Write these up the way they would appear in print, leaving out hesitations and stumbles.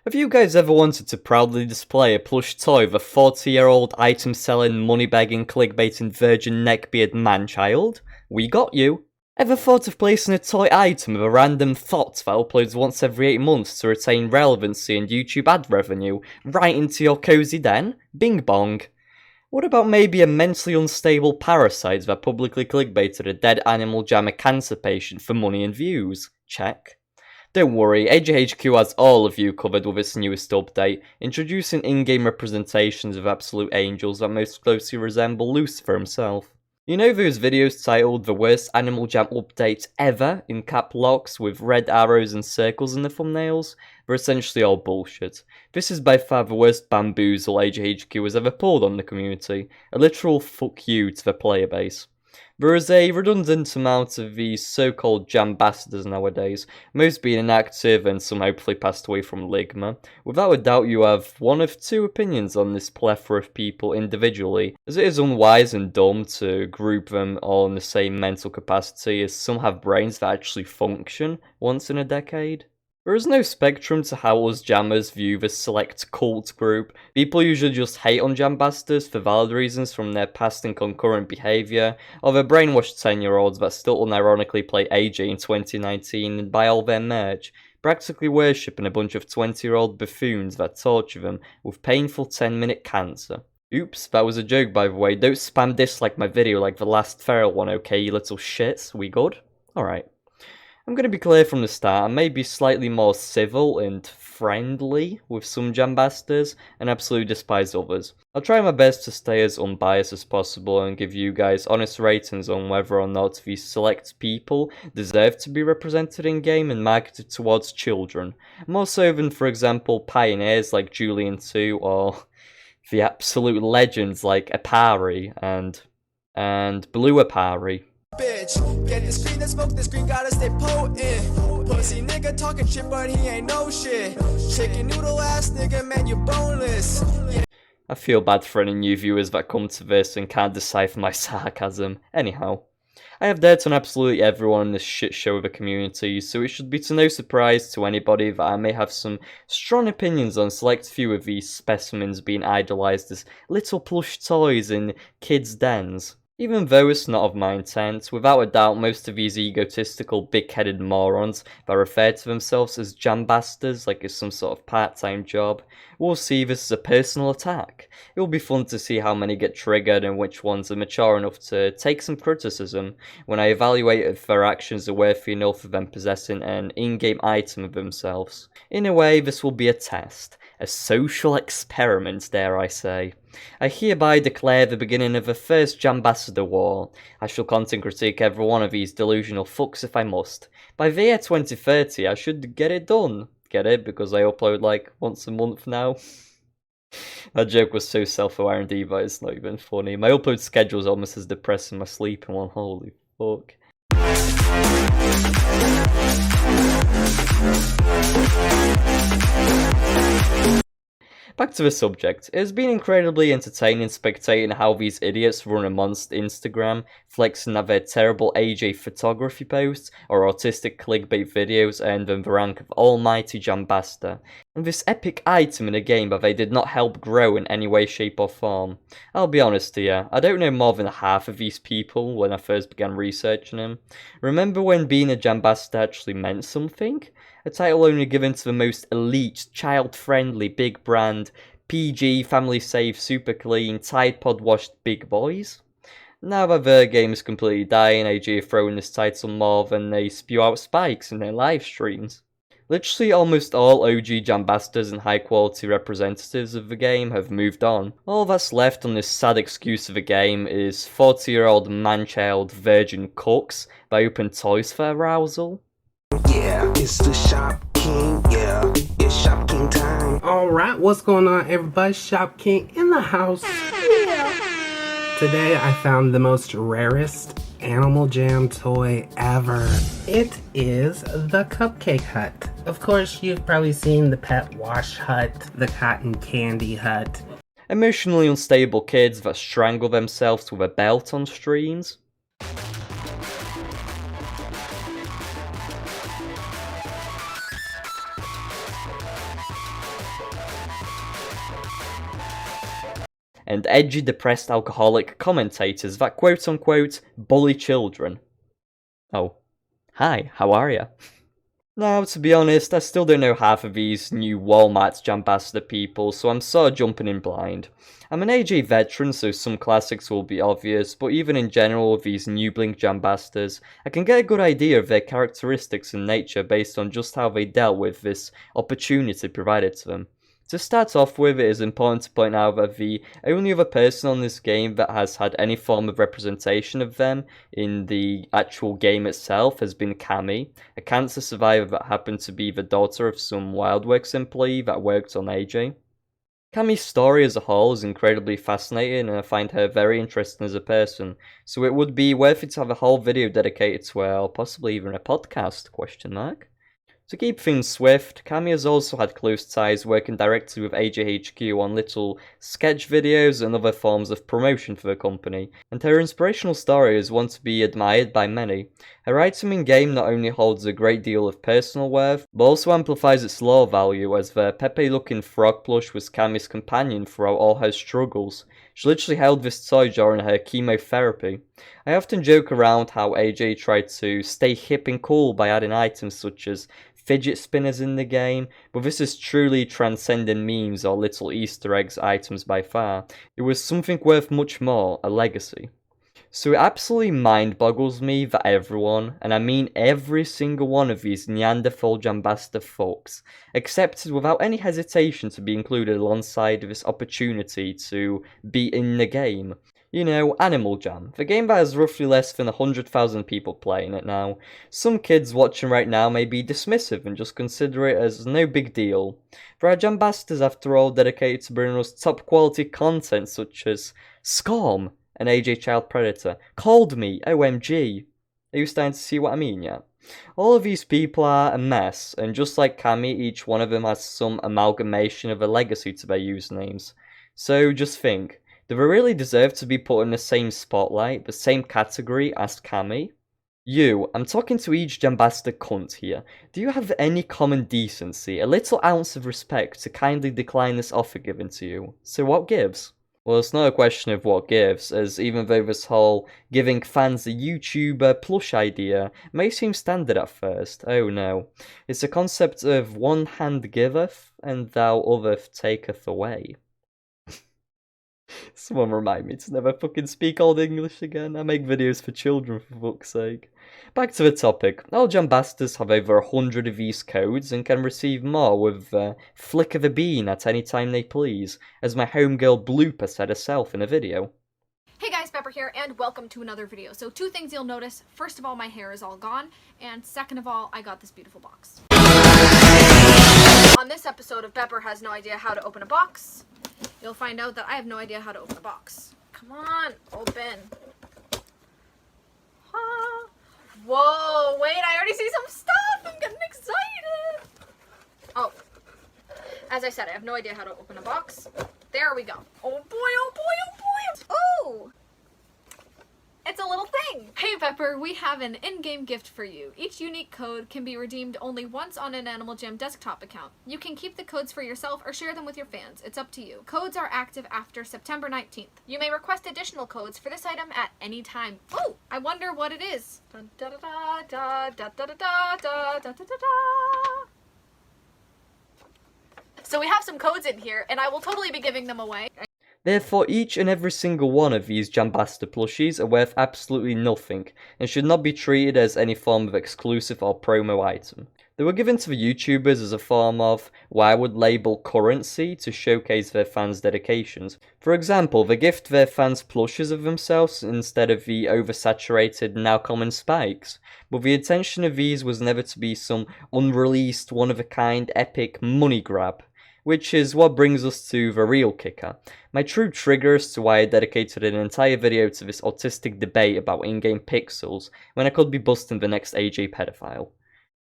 Have you guys ever wanted to proudly display a plush toy of a 40-year-old item-selling, money-begging, clickbaiting virgin neckbeard man-child? We got you! Ever thought of placing a toy item of a random thought that uploads once every 8 months to retain relevancy and YouTube ad revenue right into your cozy den? Bing bong! What about maybe a mentally unstable parasite that publicly clickbaited a dead AnimalJam cancer patient for money and views? Check. Don't worry, AJHQ has all of you covered with its newest update, introducing in-game representations of absolute angels that most closely resemble Lucifer himself. You know those videos titled the worst AnimalJam update ever in cap locks with red arrows and circles in the thumbnails? They're essentially all bullshit. This is by far the worst bamboozle AJHQ has ever pulled on the community, a literal fuck you to the player base. There is a redundant amount of these so-called Jambassadors nowadays, most being inactive and some hopefully passed away from Ligma. Without a doubt you have one of two opinions on this plethora of people individually, as it is unwise and dumb to group them all in the same mental capacity as some have brains that actually function once in a decade. There is no spectrum to how us jammers view this select cult group. People usually just hate on Jambassadors for valid reasons from their past and concurrent behaviour, or their brainwashed 10-year-olds that still unironically play AJ in 2019 and buy all their merch, practically worshipping a bunch of 20-year-old buffoons that torture them with painful 10-minute cancer. Oops, that was a joke by the way, don't spam dislike my video like the last feral one, okay you little shits, we good? Alright. I'm going to be clear from the start, I may be slightly more civil and friendly with some Jambassadors, and absolutely despise others. I'll try my best to stay as unbiased as possible and give you guys honest ratings on whether or not these select people deserve to be represented in game and marketed towards children. More so than, for example, pioneers like Julian 2 or the absolute legends like Apari and Blue Apari. Bitch, get the screen and smoke the screen, gotta stay potent. Pussy nigga talking shit, but he ain't no shit. Chicken noodle ass nigga, man, you boneless. I feel bad for any new viewers that come to this and can't decipher my sarcasm. Anyhow, I have dirt on absolutely everyone in this shit show of a community, so it should be to no surprise to anybody that I may have some strong opinions on select few of these specimens being idolised as little plush toys in kids' dens. Even though it's not of my intent, without a doubt most of these egotistical big-headed morons that refer to themselves as Jambassadors like it's some sort of part-time job will see this as a personal attack. It will be fun to see how many get triggered and which ones are mature enough to take some criticism when I evaluate if their actions are worthy enough of them possessing an in-game item of themselves. In a way, this will be a test. A social experiment, dare I say. I hereby declare the beginning of the first Jambassador war. I shall content critique every one of these delusional fucks if I must. By the year 2030, I should get it done. Get it? Because I upload like once a month now. That joke was so self-aware and diva, it's not even funny. My upload schedule is almost as depressing as my sleeping one, holy fuck. Back to the subject, it has been incredibly entertaining spectating how these idiots run amongst Instagram, flexing that their terrible AJ photography posts or autistic clickbait videos earned them the rank of almighty Jambassador, and this epic item in a game that they did not help grow in any way, shape or form. I'll be honest here, I don't know more than half of these people when I first began researching them. Remember when being a Jambassador actually meant something? A title only given to the most elite, child-friendly, big brand, PG, family-safe, super clean, Tide Pod washed big boys? Now that their game is completely dying, AJ are throwing this title more than they spew out spikes in their live streams. Literally almost all OG Jambassadors and high-quality representatives of the game have moved on. All that's left on this sad excuse of a game is 40-year-old man-child virgin cooks that open toys for arousal. Yeah, it's the Shop King, yeah, it's Shop King time. Alright, what's going on everybody? Shop King in the house. Yeah. Today I found the most rarest AnimalJam toy ever. It is the Cupcake Hut. Of course, you've probably seen the Pet Wash Hut, the Cotton Candy Hut. Emotionally unstable kids that strangle themselves with a belt on streams. and edgy depressed alcoholic commentators that quote-unquote bully children. Oh, hi, how are ya? Now, to be honest, I still don't know half of these new Walmart Jambassador people, so I'm sort of jumping in blind. I'm an AJ veteran, so some classics will be obvious, but even in general with these new Blink Jambassadors, I can get a good idea of their characteristics and nature based on just how they dealt with this opportunity provided to them. To start off with, it is important to point out that the only other person on this game that has had any form of representation of them in the actual game itself has been Cammy, a cancer survivor that happened to be the daughter of some Wildworks employee that worked on AJ. Cammy's story as a whole is incredibly fascinating and I find her very interesting as a person, so it would be worth it to have a whole video dedicated to her, or possibly even a podcast, question mark. To keep things swift, Cammy has also had close ties working directly with AJHQ on little sketch videos and other forms of promotion for the company, and her inspirational story is one to be admired by many. Her item in-game not only holds a great deal of personal worth, but also amplifies its lore value, as the Pepe-looking frog plush was Cammy's companion throughout all her struggles. She literally held this toy during her chemotherapy. I often joke around how AJ tried to stay hip and cool by adding items such as fidget spinners in the game, but this is truly transcending memes or little Easter eggs items by far. It was something worth much more, a legacy. So it absolutely mind boggles me that everyone, and I mean every single one of these Neanderthal Jambassador folks, accepted without any hesitation to be included alongside this opportunity to be in the game. You know, AnimalJam, the game that has roughly less than 100,000 people playing it now. Some kids watching right now may be dismissive and just consider it as no big deal. There are Jambassadors after all dedicated to bringing us top quality content such as Scorm, an AJ Child Predator, Cold Me, OMG. Are you starting to see what I mean yet? All of these people are a mess, and just like Cammy, each one of them has some amalgamation of a legacy to their usernames. So just think, do they really deserve to be put in the same spotlight, the same category as Cammy? You, I'm talking to each Jambassador cunt here. Do you have any common decency, a little ounce of respect to kindly decline this offer given to you? So what gives? Well, it's not a question of what gives, as even though this whole giving fans a YouTuber plush idea may seem standard at first, oh no. It's a concept of one hand giveth, and thou other taketh away. Someone remind me to never fucking speak Old English again. I make videos for children, for fuck's sake. Back to the topic. All Jambassadors have over 100 of these codes and can receive more with a flick of a bean at any time they please, as my homegirl Blooper said herself in a video. Hey guys, Pepper here, and welcome to another video. So 2 things you'll notice. First of all, my hair is all gone, and second of all, I got this beautiful box. On this episode of Pepper Has No Idea How to Open a Box, you'll find out that I have no idea how to open a box. Come on, open. Ah. Whoa, wait, I already see some stuff! I'm getting excited! Oh, as I said, I have no idea how to open a box. There we go. Oh boy, oh boy, oh boy! Oh! It's a little thing! Hey Pepper, we have an in-game gift for you. Each unique code can be redeemed only once on an AnimalJam desktop account. You can keep the codes for yourself or share them with your fans. It's up to you. Codes are active after September 19th. You may request additional codes for this item at any time. Oh! I wonder what it is. Dun, da, da, da, da, da, da, da, da, da, da, da. So we have some codes in here, and I will totally be giving them away. Therefore, each and every single one of these Jambassador plushies are worth absolutely nothing, and should not be treated as any form of exclusive or promo item. They were given to the YouTubers as a form of what I would label currency to showcase their fans' dedications. For example, they gift their fans plushes of themselves instead of the oversaturated now common spikes, but the intention of these was never to be some unreleased, one-of-a-kind epic money grab. Which is what brings us to the real kicker. My true trigger as to why I dedicated an entire video to this autistic debate about in-game pixels when I could be busting the next AJ pedophile.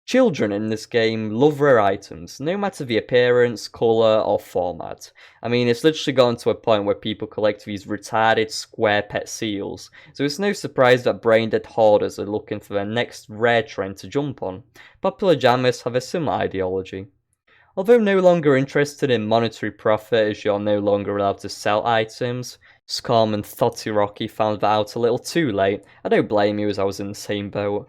Children in this game love rare items, no matter the appearance, colour or format. I mean, it's literally gotten to a point where people collect these retarded square pet seals, so it's no surprise that brain-dead hoarders are looking for their next rare trend to jump on. Popular jammers have a similar ideology. Although no longer interested in monetary profit as you're no longer allowed to sell items, Scum and Thotirocky found that out a little too late. I don't blame you, as I was in the same boat.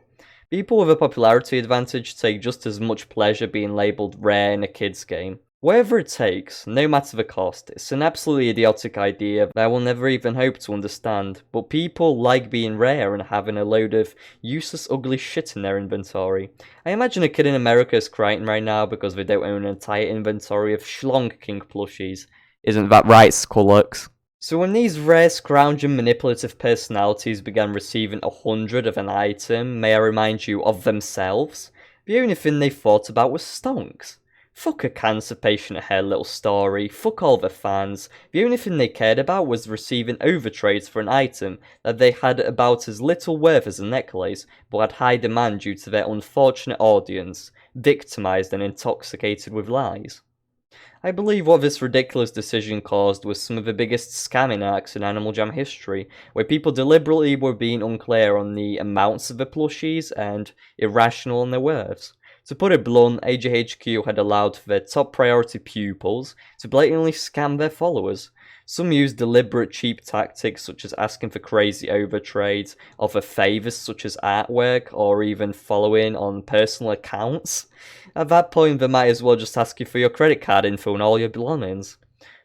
People with a popularity advantage take just as much pleasure being labelled rare in a kid's game. Whatever it takes, no matter the cost. It's an absolutely idiotic idea that I will never even hope to understand, but people like being rare and having a load of useless ugly shit in their inventory. I imagine a kid in America is crying right now because they don't own an entire inventory of Schlong King plushies. Isn't that right, Squillux? So when these rare, scrounging, manipulative personalities began receiving 100 of an item, may I remind you of themselves, the only thing they thought about was stonks. Fuck a cancer patient hair little story, fuck all the fans, the only thing they cared about was receiving overtrades for an item that they had about as little worth as a necklace, but had high demand due to their unfortunate audience, victimised and intoxicated with lies. I believe what this ridiculous decision caused was some of the biggest scamming acts in AnimalJam history, where people deliberately were being unclear on the amounts of the plushies and irrational on their worths. To put it blunt, AJHQ had allowed for their top priority pupils to blatantly scam their followers. Some used deliberate cheap tactics such as asking for crazy overtrades, offer favours such as artwork, or even following on personal accounts. At that point, they might as well just ask you for your credit card info and all your belongings.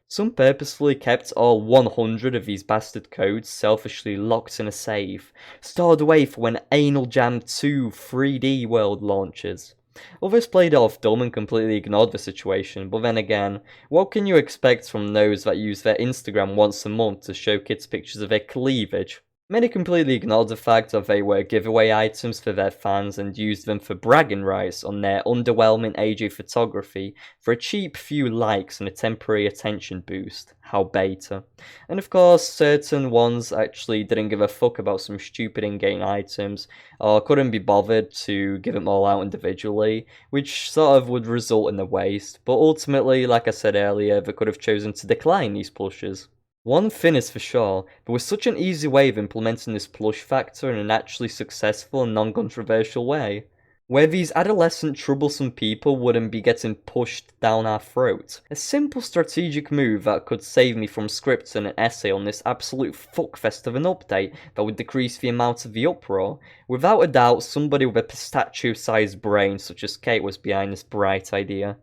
Some purposefully kept all 100 of these bastard codes selfishly locked in a safe, stored away for when AnimalJam 2 3D world launches. Others played it off dumb and completely ignored the situation, but then again, what can you expect from those that use their Instagram once a month to show kids pictures of their cleavage? Many completely ignored the fact that they were giveaway items for their fans and used them for bragging rights on their underwhelming AJ photography for a cheap few likes and a temporary attention boost. How beta. And of course, certain ones actually didn't give a fuck about some stupid in-game items, or couldn't be bothered to give them all out individually, which sort of would result in a waste, but ultimately, like I said earlier, they could have chosen to decline these plushes. One thing is for sure, there was such an easy way of implementing this plush factor in an actually successful and non-controversial way, where these adolescent troublesome people wouldn't be getting pushed down our throat. A simple strategic move that could save me from scripting an essay on this absolute fuckfest of an update that would decrease the amount of the uproar. Without a doubt, somebody with a pistachio-sized brain such as Kate was behind this bright idea.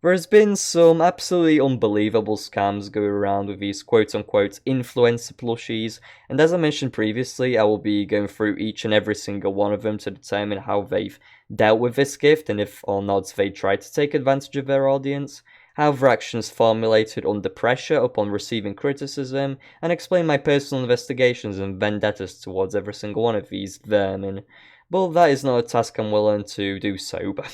There has been some absolutely unbelievable scams going around with these quote-unquote influencer plushies, and as I mentioned previously, I will be going through each and every single one of them to determine how they've dealt with this gift and if or not they tried to take advantage of their audience, how their actions formulated under pressure upon receiving criticism, and explain my personal investigations and vendettas towards every single one of these vermin. But that is not a task I'm willing to do sober.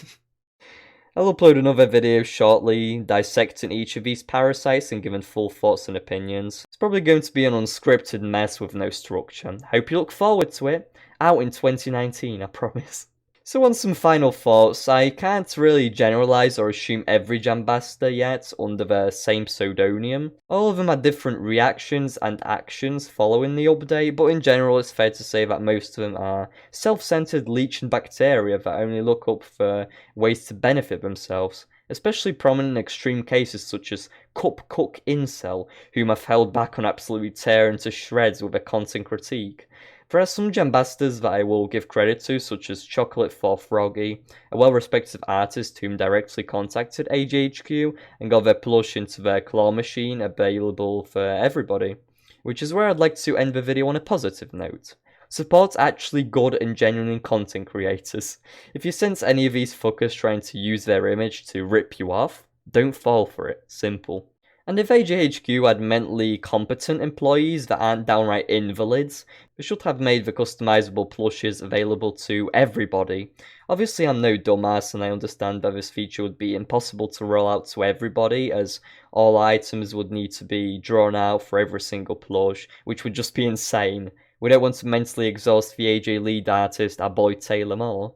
I'll upload another video shortly, dissecting each of these parasites and giving full thoughts and opinions. It's probably going to be an unscripted mess with no structure. Hope you look forward to it. Out in 2019, I promise. So on some final thoughts, I can't really generalise or assume every Jambassador yet under the same pseudonym. All of them had different reactions and actions following the update, but in general it's fair to say that most of them are self-centered leeching bacteria that only look up for ways to benefit themselves. Especially prominent in extreme cases such as Cup Cook Incel, whom I've held back on absolutely tearing to shreds with a content critique. There are some Jambassadors that I will give credit to, such as Chocolate for Froggy, a well-respected artist whom directly contacted AJHQ and got their plush into their claw machine available for everybody. Which is where I'd like to end the video on a positive note. Support actually good and genuine content creators. If you sense any of these fuckers trying to use their image to rip you off, don't fall for it. Simple. And if AJHQ had mentally competent employees that aren't downright invalids, they should have made the customizable plushes available to everybody. Obviously I'm no dumbass and I understand that this feature would be impossible to roll out to everybody, as all items would need to be drawn out for every single plush, which would just be insane. We don't want to mentally exhaust the AJ lead artist, our boy Taylor Moore.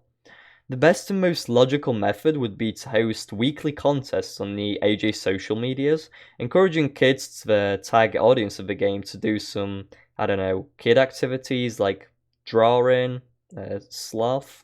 The best and most logical method would be to host weekly contests on the AJ social medias, encouraging kids to the target audience of the game to do some, I don't know, kid activities like drawing, sloth,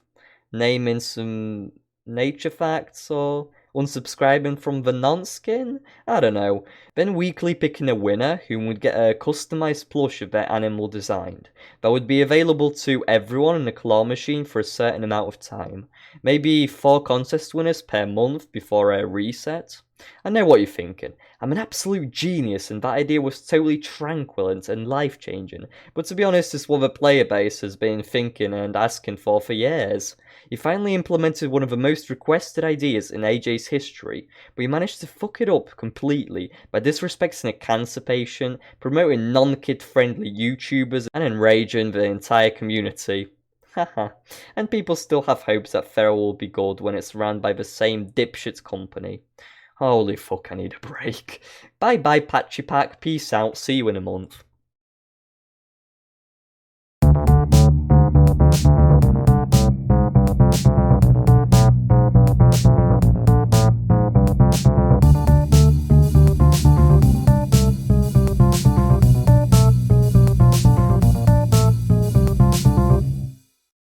naming some nature facts, or Unsubscribing from the non-skin? I don't know. Then weekly picking a winner who would get a customised plush of their animal designed. That would be available to everyone in the claw machine for a certain amount of time. Maybe 4 contest winners per month before a reset. I know what you're thinking. I'm an absolute genius and that idea was totally tranquil and life-changing. But to be honest, it's what the player base has been thinking and asking for years. You finally implemented one of the most requested ideas in AJ's history, but you managed to fuck it up completely by disrespecting a cancer patient, promoting non-kid friendly YouTubers, and enraging the entire community. Haha, and people still have hopes that Feral will be good when it's run by the same dipshit company. Holy fuck, I need a break. Bye bye Patchy Pack, peace out, see you in a month.